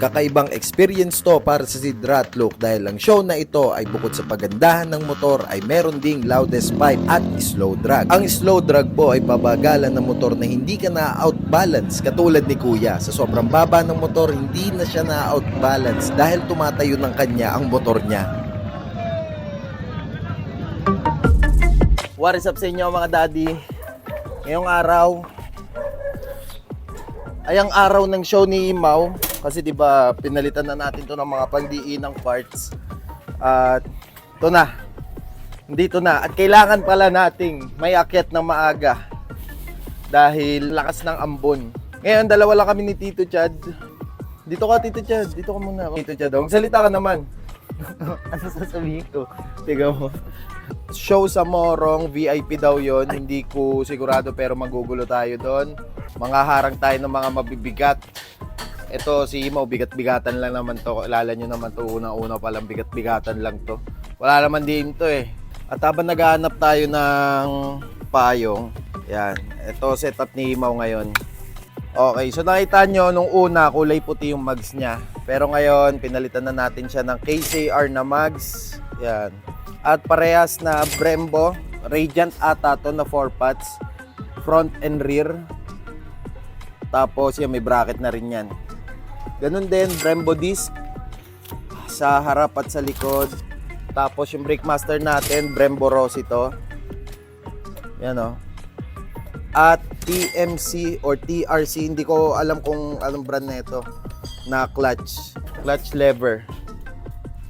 Kakaibang experience to para sa Sidra at Luke dahil ang show na ito ay bukod sa pagandahan ng motor ay meron ding loudest pipe at slow drag. Ang slow drag po ay babagalan ng motor na hindi ka na-outbalance katulad ni Kuya. Sa sobrang baba ng motor, hindi na siya na-outbalance dahil tumatayo ng kanya ang motor niya. What is up sa inyo mga daddy? Ngayong araw ay ang araw ng show ni Imaw kasi 'di ba pinalitan na natin 'to ng mga pandiinang parts. At ito na. Dito na at kailangan pala nating may akyat na maaga dahil lakas ng ambon. Ngayon dalawa lang kami ni Tito Chad. Dito ka Tito Chad, dito ka muna. Tito Chad, magsalita ka naman. Ano sasabihin ko? Tingnan mo. Show sa Morong, VIP daw yon. Hindi ko sigurado pero magugulo tayo doon. Mga harang tayo ng mga mabibigat. Ito si Imaw, bigat-bigatan lang naman to. Kilala nyo naman to, una-una palang bigat-bigatan lang to. Wala naman din to eh. At habang naghahanap tayo ng payong, yan. Ito setup ni Imaw ngayon. Okay, so nakita nyo nung una kulay puti yung mags niya. Pero ngayon pinalitan na natin siya ng KCR na mags. Yan. At parehas na Brembo, Radiant ata to na 4 pots, front and rear. Tapos yan, may bracket na rin yan. Ganun din, Brembo disc sa harap at sa likod. Tapos yung brake master natin, Brembo Rossi to. Yan o. At TMC or TRC, hindi ko alam kung anong brand na ito, na clutch lever.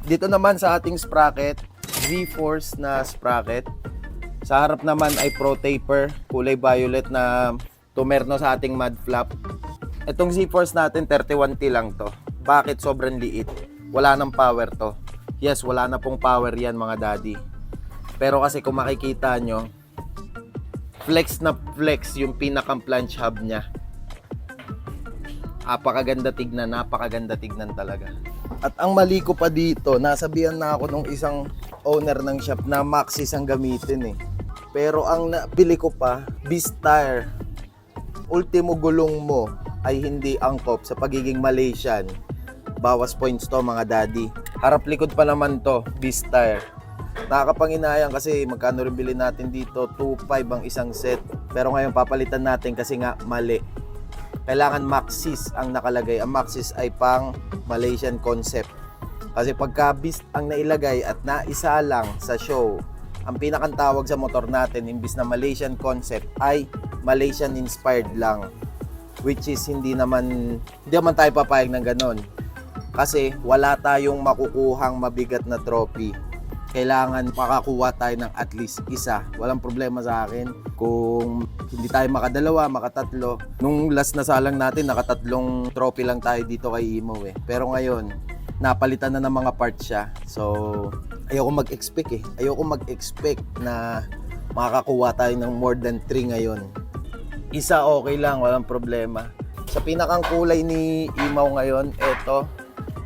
Dito naman sa ating sprocket, V-Force na sprocket. Sa harap naman ay Pro Taper, kulay violet na tumerno sa ating mud flap. Itong Z-Force natin 31T lang to. Bakit sobrang liit? Wala nang power to. Yes, wala na pong power yan mga daddy. Pero kasi kung makikita nyo, flex na flex yung pinakang planche hub nya. Napakaganda tignan talaga. At ang mali ko pa dito, nasabihan na ako nung isang owner ng shop na Maxxis ang gamitin eh. Pero ang napili ko pa, Beast Tire. Ultimo gulong mo ay hindi angkop sa pagiging Malaysian. Bawas points to mga daddy. Harap likod pa naman to, Beast Tire. Nakakapanginayang kasi magkano rin bilhin natin dito, 2.5 ang isang set. Pero ngayon papalitan natin kasi nga mali. Kailangan Maxxis ang nakalagay. Ang Maxxis ay pang Malaysian concept. Kasi pagka Beast ang nailagay at naisa lang sa show, ang pinakang tawag sa motor natin imbis na Malaysian concept ay Malaysian inspired lang, which is hindi naman tayo papayag ng ganon kasi wala tayong makukuhang mabigat na trophy. Kailangan makakuha tayo ng at least isa. Walang problema sa akin kung hindi tayo makadalawa, makatatlo. Nung last na salang natin nakatatlong trophy lang tayo dito kay Imaw eh. Pero ngayon napalitan na ng mga parts siya. So ayoko mag-expect na makakakuha tayo ng more than 3 ngayon. Isa okay lang, walang problema. Sa pinakang kulay ni Imaw ngayon, eto.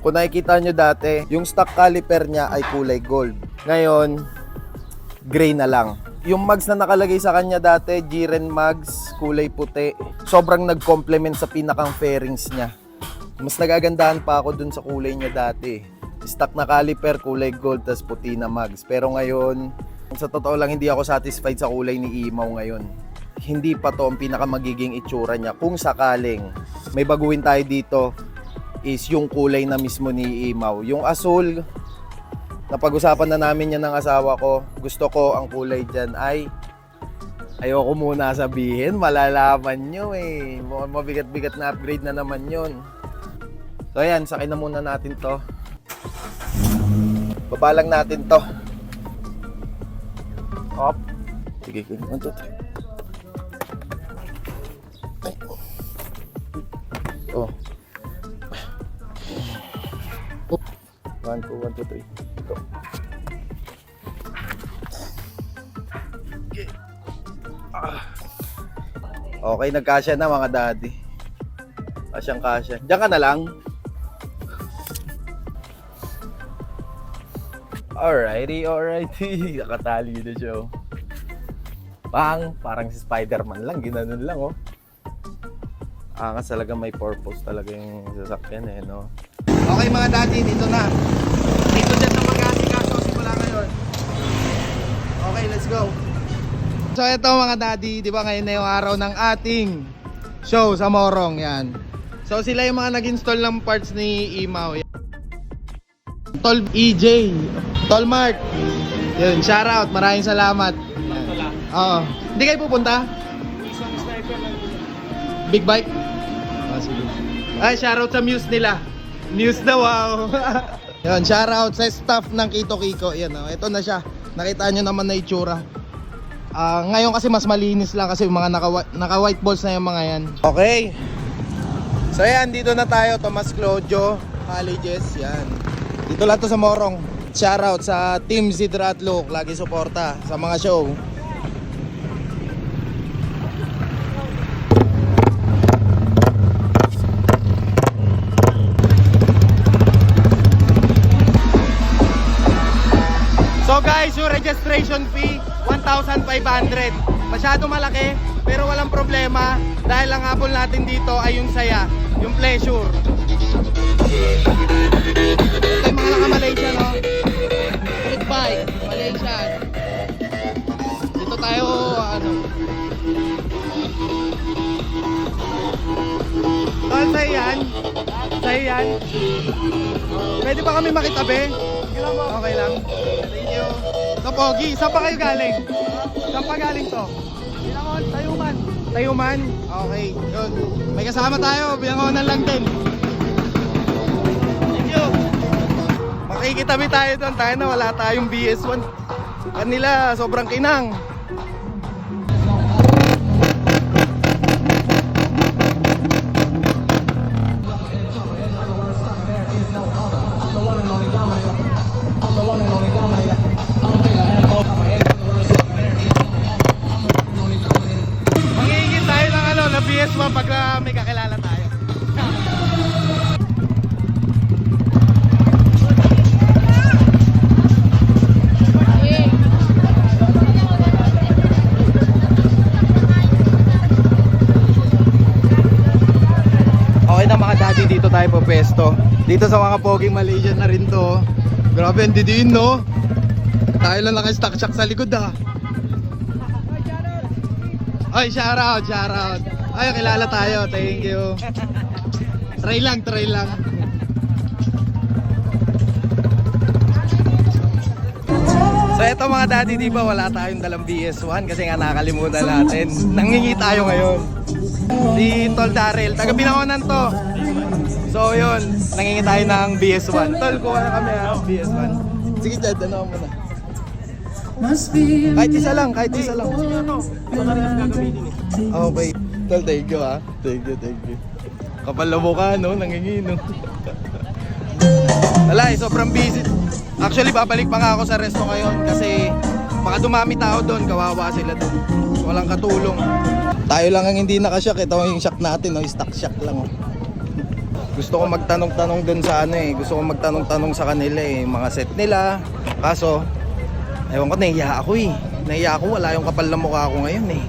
Kung nakikita nyo dati, yung stock caliper niya ay kulay gold. Ngayon, gray na lang. Yung mags na nakalagay sa kanya dati, Jiren mags, kulay puti. Sobrang nag-complement sa pinakang fairings niya. Mas nagagandahan pa ako dun sa kulay niya dati. Stock na caliper, kulay gold, tas puti na mags. Pero ngayon, sa totoo lang, hindi ako satisfied sa kulay ni Imaw ngayon. Hindi pa to ang pinaka magiging itsura niya. Kung sakaling may baguhin tayo dito is yung kulay na mismo ni Imaw. Yung asul, napag-usapan na namin yan ng asawa ko. Gusto ko ang kulay dyan ay, ayoko muna sabihin, malalaman nyo eh. Mabigat-bigat na upgrade na naman yun. So ayan, sakay na muna natin to. Babalang natin to. Hop. Sige, 1, 2, 3. Oh. 1, 2, 1, 2, 3. Go. Okay. Okay, nagkasya na mga daddy. Kasyang-kasya. Diyan ka na lang. Alrighty. Nakatali na siya. Parang si Spider-Man lang. Ginanon lang oh. Angas talaga, may purpose talaga yung sasakyan eh, no? Okay mga daddy, dito na. Dito dyan na mag-asikaso simula ngayon. Okay, let's go. So ito mga daddy, di ba ngayon na yung araw ng ating show sa Morong, yan. So sila yung mga nag-install ng parts ni Imaw. Tol EJ, Tol Mark. Yun, shout out, maraming salamat. Oo. Hindi kayo pupunta? Isang sniper lang. Big bike? Oh, sige. Ay, shout out sa Muse nila. Muse na wow. Yun, shout out sa staff ng Kito Kiko. Yan, oh. Ito na siya. Nakita nyo naman na itsura. Ngayon kasi mas malinis lang kasi yung mga naka white balls na yung mga yan. Okay. So yan, dito na tayo. Tomas Clodio Colleges. Yan. Dito lang to sa Morong. Shout out sa Team Zidra at Luke. Lagi suporta sa mga show. So guys, yung registration fee 1,500. Masyado malaki pero walang problema dahil ang habol natin dito ay yung saya, yung pleasure. Ito yung mga naka-Malaysia, no? Street bike, Malaysia. Dito tayo, ano? Tol, sa'yo yan? Sa'yo yan? Pwede ba kami makitabi? Okay lang. Thank you. So, Pogi, saan pa kayo galing? Saan pa galing to? Binangon, Tayuman. Tayuman? Okay, yun. May kasama tayo, Binangonan lang din. Thank you. Makikitabi tayo doon. Tayo na wala tayong BS1. Kanila, sobrang kinang. Mangingin tayo ng ano, na BS1 pag may kakilala tayo. Okay na mga daddy, dito tayo po pesto. Dito sa mga poging Malaysian na rin to. Grabe, hindi din no. Tayo lang naka-stock shock sa likod ah. Ay, shout out, shout out. Ay, kilala tayo, thank you. Try lang, try lang. So eto mga daddy, di ba wala tayong dalang BS1 kasi nga nakakalimutan natin. Nangingi tayo ngayon. Si Tol Daryl, taga Binangonan to. So yun, nangingi tayo ng BS1. Tol, kuha na kami ha, BS1. Sige dad, ano mo na. Kahit isa lang, kahit isa lang. Okay. Tol, thank you ha. Thank you, thank you. Kapal na mukha no, nangingi no. Wala eh, sobrang busy. Actually, babalik pa nga ako sa resto ngayon kasi baka dumami tao doon, kawawa sila doon. Walang katulong. Tayo lang ang hindi nakashock. Ito yung shock natin, no? Stock shock lang. Oh. Gusto ko magtanong-tanong doon sa ano eh. Gusto ko magtanong-tanong sa kanila eh. Mga set nila. Kaso, ewan ko, nahiya ako eh. Nahiya ako, wala yung kapal na mukha ko ngayon eh.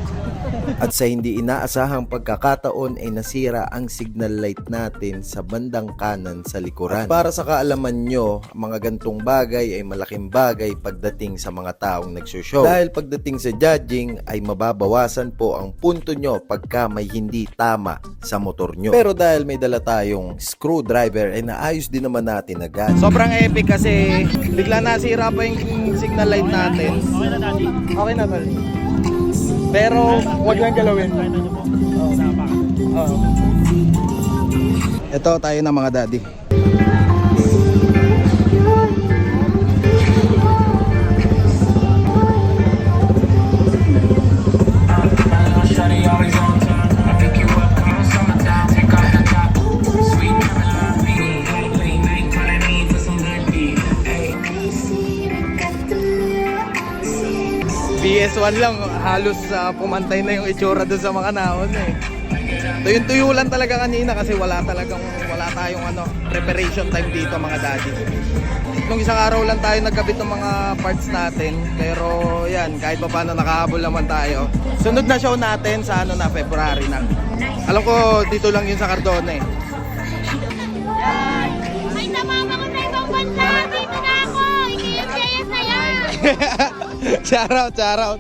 At sa hindi inaasahang pagkakataon ay nasira ang signal light natin sa bandang kanan sa likuran. At para sa kaalaman nyo, mga gantong bagay ay malaking bagay pagdating sa mga taong nagsushow. Dahil pagdating sa judging ay mababawasan po ang punto nyo pagka may hindi tama sa motor nyo. Pero dahil may dala tayong screwdriver ay naayos din naman natin agad. Sobrang epic kasi bigla nasira pa yung signal light natin. Okay na tol. Pero wag lang galawin. Ito tayo na mga daddy. BS1 lang, halos pumantay na yung itsura doon sa mga naon eh. Tuyo lang talaga kanina kasi wala tayong preparation time dito mga daddy. Nung isang araw lang tayo nagkabit ng mga parts natin, pero yan, kahit pa paano nakahabol naman tayo. Sunod na show natin sa February na. Alam ko dito lang yun sa Cardona eh. Shoutout, shoutout.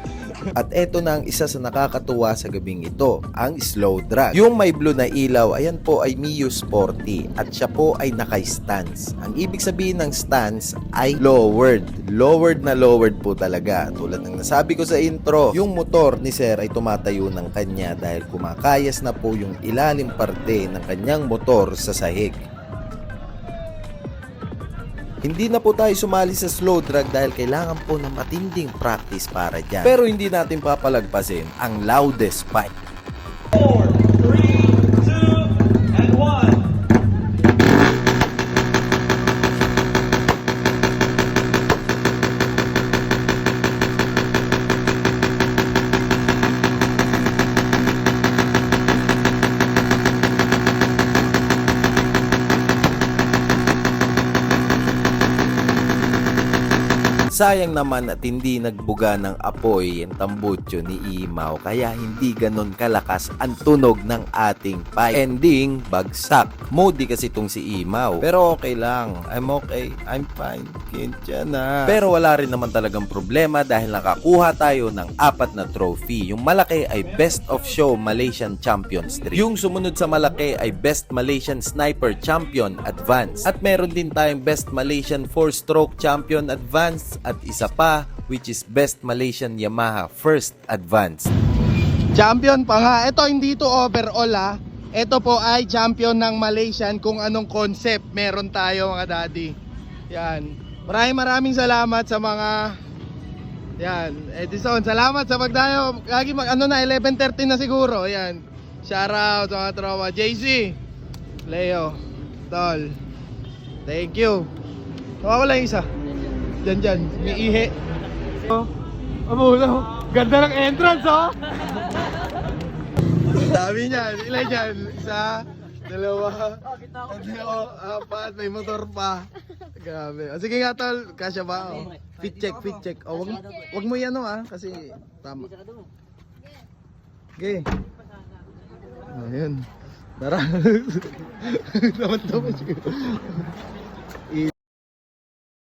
At eto na ang isa sa nakakatuwa sa gabing ito, ang slow drag. Yung may blue na ilaw, ayan po ay Mio Sporty at siya po ay naka-stance. Ang ibig sabihin ng stance ay lowered. Lowered na lowered po talaga. Tulad ng nasabi ko sa intro, yung motor ni Sir ay tumatayo ng kanya dahil kumakayas na po yung ilalim parte ng kanyang motor sa sahig. Hindi na po tayo sumali sa slow drag dahil kailangan po ng matinding practice para dyan. Pero hindi natin papalagpasin ang loudest pipe. 4, 3, 2, and 1. Sayang naman at hindi nagbuga ng apoy ang tambutso ni Imaw kaya hindi ganon kalakas ang tunog ng ating pipe. Ending, bagsak. Moody kasi itong si Imaw. Pero okay lang. I'm okay. I'm fine. Kintya na. Pero wala rin naman talagang problema dahil nakakuha tayo ng 4 na trophy. Yung malaki ay Best of Show Malaysian Champions 3. Yung sumunod sa malaki ay Best Malaysian Sniper Champion Advance. At meron din tayong Best Malaysian 4-Stroke Champion Advance at isa pa which is Best Malaysian Yamaha First Advance. Champion pa nga. Ito hindi to overall ha. Ito po ay champion ng Malaysian kung anong concept meron tayo mga daddy. Yan. Maraming salamat sa mga yan. Edison, salamat sa pagdayo. Lagi ano na 11:30 na siguro. Yan. Shoutout sa mga tropa. JC, Leo, Tol. Thank you. Tawa ko lang isa. Diyan, may ihe. Oh, ganda ng entrance, oh. Dami niyan, ilan yan? Isa, dalawa, tatlo, 4, may motor pa. Grabe. O, sige nga tol, kasya ba? Oh. Fit check. Oh, wag mo yan kasi tama. Okay. Ayun. Tara. Tamat-tamat.